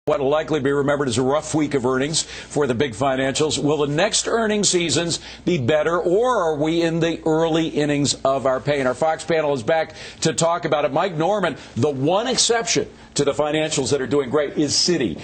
What will likely be remembered as a rough week of earnings for the big financials. Will the next earnings seasons be better, or are we in the early innings of our pain? Our Fox panel is back to talk about it. Mike Norman, the one exception to the financials that are doing great is Citi.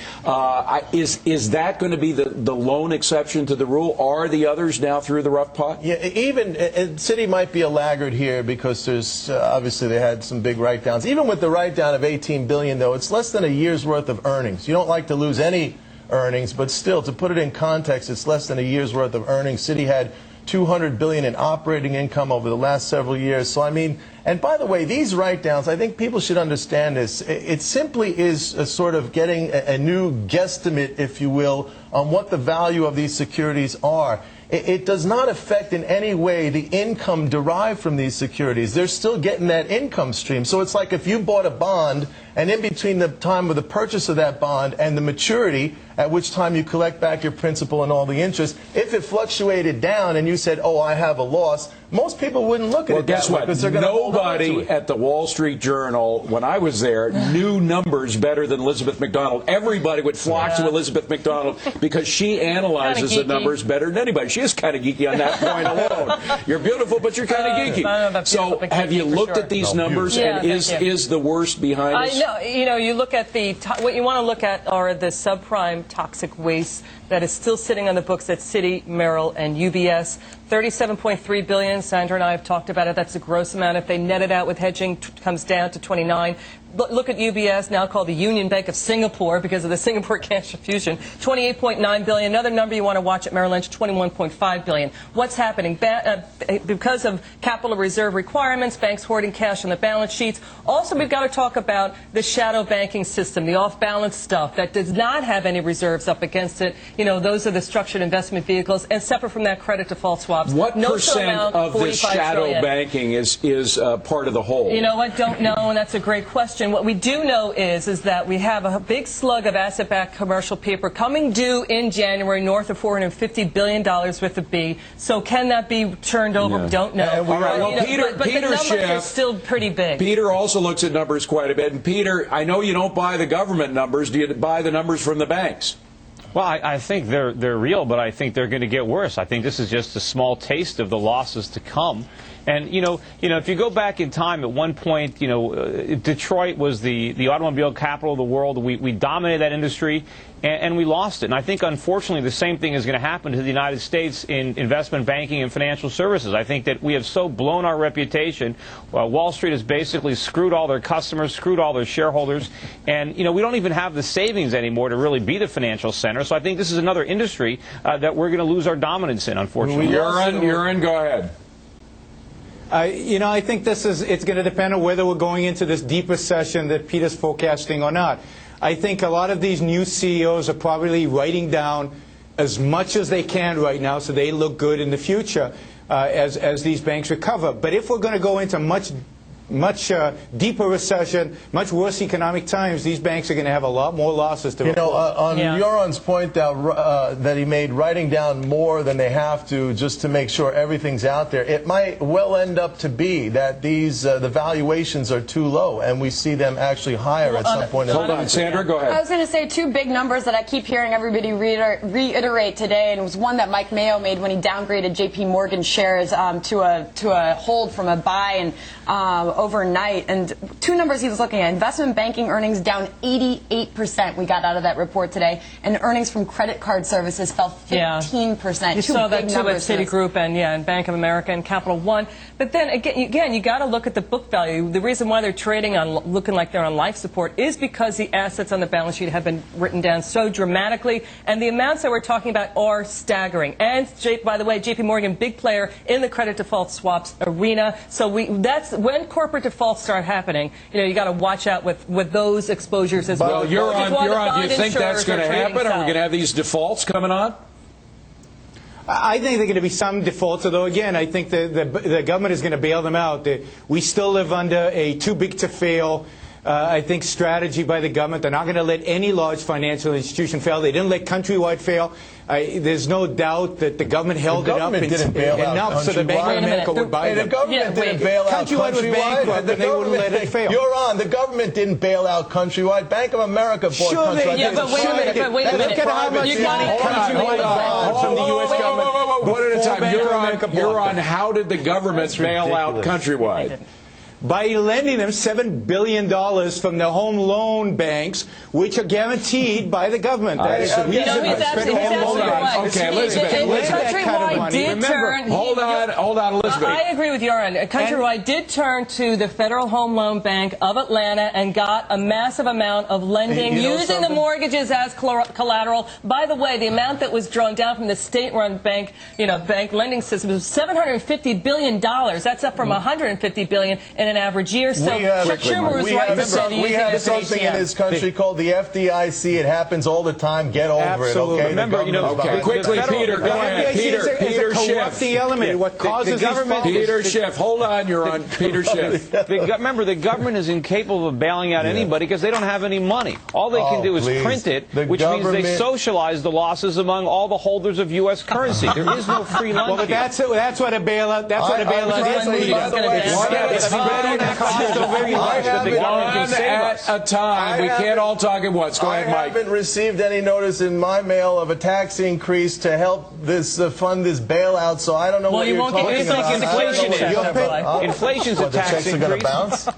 Is that going to be the lone exception to the rule? Are the others now through the rough pot? Yeah, even Citi might be a laggard here because there's obviously they had some big write-downs. Even with the write-down of $18 billion, though, it's less than a year's worth of earnings. You don't like to lose any earnings, but still, to put it in context, it's less than a year's worth of earnings. Citi had $200 billion in operating income over the last several years. So, I mean, and by the way, these write-downs, I think people should understand this. It simply is a sort of getting a new guesstimate, if you will, on what the value of these securities are. It does not affect in any way the income derived from these securities. They're still getting that income stream. So it's like if you bought a bond, and in between the time of the purchase of that bond and the maturity, at which time you collect back your principal and all the interest, if it fluctuated down and you said, oh, I have a loss, most people wouldn't look at it that way because they're going to hold on to it. Nobody at the Wall Street Journal, when I was there, knew numbers better than Elizabeth McDonald. Everybody would flock to Elizabeth McDonald because she analyzes the numbers better than anybody. She is kind of geeky on that point alone. You're beautiful, but you're kind of geeky. So have you looked at these numbers, and is the worst behind us? No, you look at what you want to look at are the subprime toxic waste that is still sitting on the books at Citi, Merrill, and UBS. $37.3 billion. Sandra and I have talked about it. That's a gross amount. If they net it out with hedging, it comes down to 29. Look at UBS, now called the Union Bank of Singapore because of the Singapore cash fusion. $28.9 billion. Another number you want to watch at Merrill Lynch, $21.5 billion. What's happening? Because of capital reserve requirements, banks hoarding cash on the balance sheets. Also, we've got to talk about the shadow banking system, the off-balance stuff that does not have any reserves up against it. Those are the structured investment vehicles, and separate from that, credit default swaps. What percent of this shadow banking is part of the whole? I don't know, and that's a great question. What we do know is that we have a big slug of asset-backed commercial paper coming due in January, north of $450 billion worth of B. So can that be turned over? We don't know. All right. Well, but the numbers Schiff, are still pretty big. Peter also looks at numbers quite a bit. And Peter, I know you don't buy the government numbers. Do you buy the numbers from the banks? Well, I think they're real, but I think they're going to get worse. I think this is just a small taste of the losses to come. And, if you go back in time, at one point, Detroit was the automobile capital of the world. We dominated that industry, and we lost it. And I think, unfortunately, the same thing is going to happen to the United States in investment banking and financial services. I think that we have so blown our reputation. Wall Street has basically screwed all their customers, screwed all their shareholders. And, we don't even have the savings anymore to really be the financial center. So I think this is another industry that we're going to lose our dominance in, unfortunately. You're in. Go ahead. I think it's going to depend on whether we're going into this deep recession that Peter's forecasting or not. I think a lot of these new CEOs are probably writing down as much as they can right now so they look good in the future as these banks recover. But if we're going to go into much deeper recession, much worse economic times, these banks are going to have a lot more losses to report. On Joran's point that he made, writing down more than they have to just to make sure everything's out there, it might well end up to be that the valuations are too low, and we see them actually higher at some point. Hold on, Sandra, go ahead. I was going to say two big numbers that I keep hearing everybody reiterate today, and it was one that Mike Mayo made when he downgraded J.P. Morgan shares to a hold from a buy and overnight. And two numbers he was looking at: investment banking earnings down 88%. We got out of that report today, and earnings from credit card services fell 15%. You saw that too at Citigroup and Bank of America and Capital One. But then again, you got to look at the book value. The reason why they're trading on looking like they're on life support is because the assets on the balance sheet have been written down so dramatically, and the amounts that we're talking about are staggering. And by the way, J.P. Morgan, big player in the credit default swaps arena. So that's when corporate defaults start happening. You got to watch out with those exposures as well. Well, you're on. Do you think that's going to happen? Are we going to have these defaults coming on? I think there are going to be some defaults, although, again, I think the government is going to bail them out. We still live under a too-big-to-fail I think, strategy by the government. They're not going to let any large financial institution fail. They didn't let Countrywide fail. There's no doubt that the government held it up didn't bail out enough so the Bank of America would buy The them. government didn't bail out Countrywide was bankrupt, and they wouldn't let it fail. You're on. The government didn't bail out Countrywide. Bank of America bought Countrywide. Yeah, but wait a minute. But wait a minute. Look at how much You money gotta- Countrywide borrowed from the U.S. government. One at a before time. Bank of America You're bought on them. how did the government bail out Countrywide? By lending them $7 billion from the home loan banks, which are guaranteed by the government. That is the No, reason he's the absolutely federal home loan right. banks. Okay, Elizabeth, Countrywide did turn. Hold on, Elizabeth. I agree with Yaron. Countrywide did turn to the Federal Home Loan Bank of Atlanta and got a massive amount of lending You know using the something? mortgages as collateral. By the way, the amount that was drawn down from the state-run bank, bank lending system was $750 billion. That's up from $150 billion in an average year. So Chuck Schumer was right to say to use we it have as an something in ATM. this country called the FDIC. It happens all the time. Get over Absolutely. it, okay? Remember, The government's Okay, behind quickly, it. Peter, go ahead. Peter It's a Schiff. corrupting element. What causes these problems? Peter Schiff, hold on, you're on. Peter Schiff. Remember, the government is incapable of bailing out anybody because they don't have any money. All they can do is please. print it, The which means they government- socialize the losses among all the holders of U.S. currency. There is no free lunch. Well, but that's what a bailout. That's what a bailout is. By the way, One at a time. that the government can save us. At a time. We can't all talk at once. Go ahead, I Mike. haven't received any notice in my mail of a tax increase to help this fund this bailout, so I don't know Well, what you you're won't get talking anything about. in the I don't know inflation what is. you're You'll talking pay- about. Inflation's a What, the tax checks are going to increase. bounce?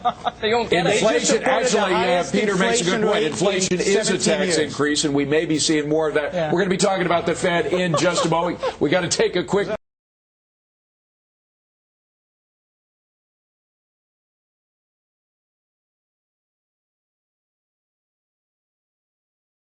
You won't get it. Inflation, actually, highest Peter makes a good inflation point. rate Inflation in is a 17 tax years. increase, and we may be seeing more of that. Yeah. We're going to be talking about the Fed in just a moment. We got to take a quick